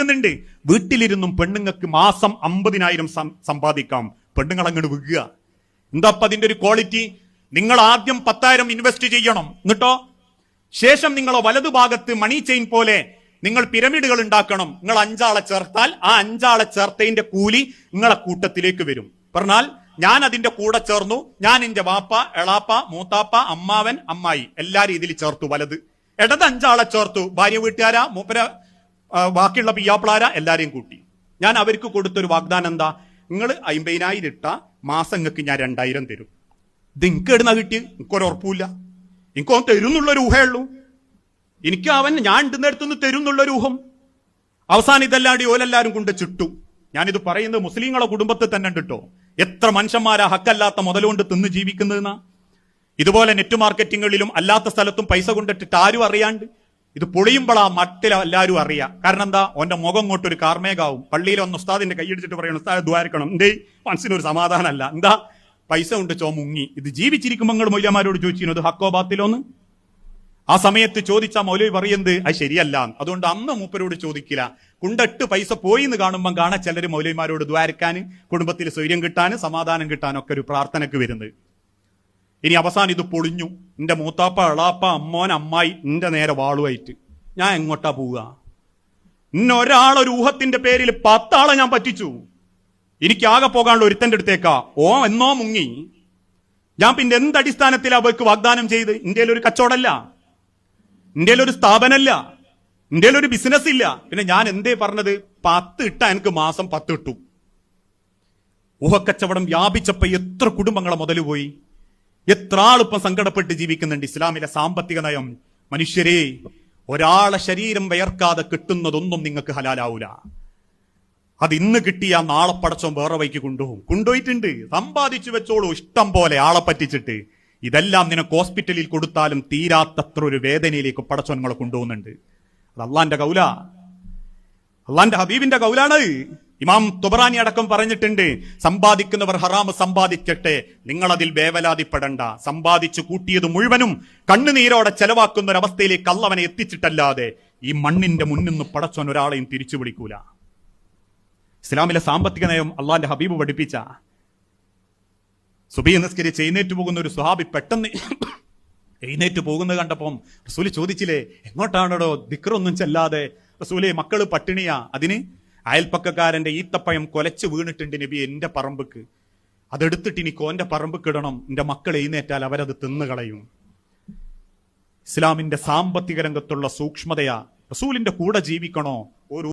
ുന്നുണ്ട്. വീട്ടിലിരുന്നും പെണ്ണുങ്ങൾക്ക് മാസം 50,000 സമ്പാദിക്കാം. പെണ്ണുങ്ങൾ അങ്ങോട്ട് വിൽക്കുക. എന്താ അതിന്റെ ഒരു ക്വാളിറ്റി? നിങ്ങൾ ആദ്യം 10,000 ഇൻവെസ്റ്റ് ചെയ്യണം. എന്നിട്ടോ ശേഷം നിങ്ങളെ വലതുഭാഗത്ത് മണി ചെയിൻ പോലെ നിങ്ങൾ പിരമിഡുകൾ ഉണ്ടാക്കണം. നിങ്ങൾ 5 ആളെ ചേർത്താൽ ആ 5 ആളെ ചേർത്തതിന്റെ കൂലി നിങ്ങളെ കൂട്ടത്തിലേക്ക് വരും. പറഞ്ഞാൽ ഞാൻ അതിന്റെ കൂടെ ചേർന്നു. ഞാൻ എന്റെ വാപ്പ, എളാപ്പ, മൂത്താപ്പ, അമ്മാവൻ, അമ്മായി എല്ലാരും ഇതിൽ ചേർത്തു. വലത് ഇടത് 5 ആളെ ചേർത്തു. ഭാര്യ വീട്ടുകാരാ, മൂപ്പര ബാക്കിയുള്ള പിയ്യാപ്പിളാരാ എല്ലാരെയും കൂട്ടി. ഞാൻ അവർക്ക് കൊടുത്തൊരു വാഗ്ദാനം എന്താ? നിങ്ങൾ 50,000 ഇട്ട മാസങ്ങൾക്ക് ഞാൻ 2,000 തരും. ഇത് എനിക്ക് ഇടുന്ന കിട്ടി എനിക്കൊരു ഉറപ്പില്ല. എനിക്കവൻ തരും എന്നുള്ളൊരു ഊഹേ ഉള്ളൂ. എനിക്ക് അവൻ ഞാൻ ഇടുന്നിടത്തുനിന്ന് തരും എന്നുള്ളൊരു ഊഹം. അവസാനം ഇതല്ലാണ്ട് ഓലെല്ലാരും കൊണ്ട് ചുട്ടു. ഞാനിത് പറയുന്നത് മുസ്ലിങ്ങളെ കുടുംബത്തിൽ തന്നെ ഉണ്ടിട്ടോ. എത്ര മനുഷ്യന്മാരാ ഹക്കല്ലാത്ത മുതലുകൊണ്ട് തിന്ന് ജീവിക്കുന്നതെന്നാ. ഇതുപോലെ നെറ്റ് മാർക്കറ്റിങ്ങളിലും അല്ലാത്ത സ്ഥലത്തും പൈസ കൊണ്ടിട്ടിട്ട് ആരും അറിയാണ്ട് ഇത് പൊളിയുമ്പോഴാ മട്ടിൽ എല്ലാവരും അറിയാം. കാരണം എന്താ? ഓന്റെ മുഖം ഇങ്ങോട്ടൊരു കാർമേകാവും. പള്ളിയിൽ ഒന്ന് ഉസ്താദിന്റെ കൈയടിച്ചിട്ട് പറയണം, ഉസ്താദ് ദ്വാരക്കണം, എന്തേ മനസ്സിനൊരു സമാധാനമല്ല. എന്താ? പൈസ കൊണ്ട് മുങ്ങി. ഇത് ജീവിച്ചിരിക്കുമ്പോൾ നിങ്ങൾ മൗലവിമാരോട് ചോദിച്ചിരുന്നു ഇത് ഹക്കോ ബാത്തിലോന്ന്? ആ സമയത്ത് ചോദിച്ചാൽ മൗലവി പറയുന്നത് അത് ശരിയല്ല. അതുകൊണ്ട് അന്ന് മൂപ്പരോട് ചോദിക്കില്ല. കുണ്ടിട്ട് പൈസ പോയി എന്ന് കാണുമ്പം കാണാൻ ചിലർ മൗലവിമാരോട് ദ്വാരക്കാൻ, കുടുംബത്തിൽ സ്വൈര്യം കിട്ടാനും സമാധാനം കിട്ടാനും ഒക്കെ ഒരു പ്രാർത്ഥനക്ക് വരുന്നത്. ഇനി അവസാനം ഇത് പൊളിഞ്ഞു. എന്റെ മൂത്താപ്പ, എളാപ്പ, അമ്മോൻ, അമ്മായി എന്റെ നേരെ വാളുമായിട്ട് ഞാൻ എങ്ങോട്ടാ പോവുക? ഇന്നൊരാളൊരു ഊഹത്തിന്റെ പേരിൽ 10 ആളെ ഞാൻ പറ്റിച്ചു. എനിക്ക് ആകെ പോകാനുള്ള ഒരുത്തന്റെ അടുത്തേക്കാ. ഓ എന്നോ മുങ്ങി. ഞാൻ പിന്നെ എന്തടിസ്ഥാനത്തിലാ അവർക്ക് വാഗ്ദാനം ചെയ്ത്? ഇന്ത്യയിൽ ഒരു കച്ചവടമല്ല, ഇന്ത്യയിൽ ഒരു സ്ഥാപനമല്ല, ഇന്ത്യയിൽ ഒരു ബിസിനസ് ഇല്ല. പിന്നെ ഞാൻ എന്തേ പറഞ്ഞത്? 10 ഇട്ടാ എനിക്ക് മാസം 10 ഇട്ടു. ഊഹക്കച്ചവടം വ്യാപിച്ചപ്പോ എത്ര കുടുംബങ്ങളെ മുതൽ പോയി. എത്ര ആളിപ്പം സങ്കടപ്പെട്ട് ജീവിക്കുന്നുണ്ട്. ഇസ്ലാമിലെ സാമ്പത്തിക നയം, മനുഷ്യരെ ഒരാളെ ശരീരം വയർക്കാതെ കിട്ടുന്നതൊന്നും നിങ്ങൾക്ക് ഹലാലാവൂല. അത് ഇന്ന് കിട്ടിയാ നാളെ പടച്ചോൻ വേറെ വൈക്ക് കൊണ്ടുപോയിട്ടുണ്ട്. സമ്പാദിച്ചു വെച്ചോളൂ ഇഷ്ടം പോലെ ആളെ പറ്റിച്ചിട്ട്. ഇതെല്ലാം നിനക്ക് ഹോസ്പിറ്റലിൽ കൊടുത്താലും തീരാത്തത്ര ഒരു വേദനയിലേക്ക് പടച്ചോൻ നിങ്ങളെ കൊണ്ടുപോകുന്നുണ്ട്. അത് അള്ളാന്റെ കൗല, അള്ളാന്റെ ഹബീബിന്റെ കൗലാണ്. ഇമാം തുബറാനി അടക്കം പറഞ്ഞിട്ടുണ്ട്, സമ്പാദിക്കുന്നവർ ഹറാമ് സമ്പാദിക്കട്ടെ, നിങ്ങളതിൽ വേവലാതിപ്പെടണ്ട. സമ്പാദിച്ചു കൂട്ടിയത് മുഴുവനും കണ്ണുനീരോടെ ചെലവാക്കുന്ന ഒരവസ്ഥയിലേക്ക് അള്ളവനെ എത്തിച്ചിട്ടല്ലാതെ ഈ മണ്ണിന്റെ മുന്നിന്ന് പടച്ചോൻ ഒരാളെയും തിരിച്ചു വിളിക്കൂല. ഇസ്ലാമിലെ സാമ്പത്തിക നയം അള്ളാന്റെ ഹബീബ് പഠിപ്പിച്ച. സുബഹി നിസ്കരിച്ച് എഴുന്നേറ്റ് പോകുന്ന ഒരു സ്വഹാബി പെട്ടെന്ന് എഴുന്നേറ്റ് പോകുന്നത് കണ്ടപ്പം റസൂല് ചോദിച്ചില്ലേ, എങ്ങോട്ടാണോ ദിക്റൊന്നും ചെല്ലാതെ? റസൂലെ, മക്കള് പട്ടിണിയാ, അതിന് അയൽപ്പക്കക്കാരന്റെ ഈത്തപ്പഴം കൊലച്ച് വീണിട്ടുണ്ട് നബി എന്റെ പറമ്പക്ക്, അതെടുത്തിട്ട് ഇനി കോന്റെ പറമ്പക്ക് ഇടണം, എന്റെ മക്കൾ എഴുന്നേറ്റാൽ അവരത് തിന്നുകളയും. ഇസ്ലാമിന്റെ സാമ്പത്തിക രംഗത്തുള്ള സൂക്ഷ്മതയാ. റസൂലിന്റെ കൂടെ ജീവിക്കണോ?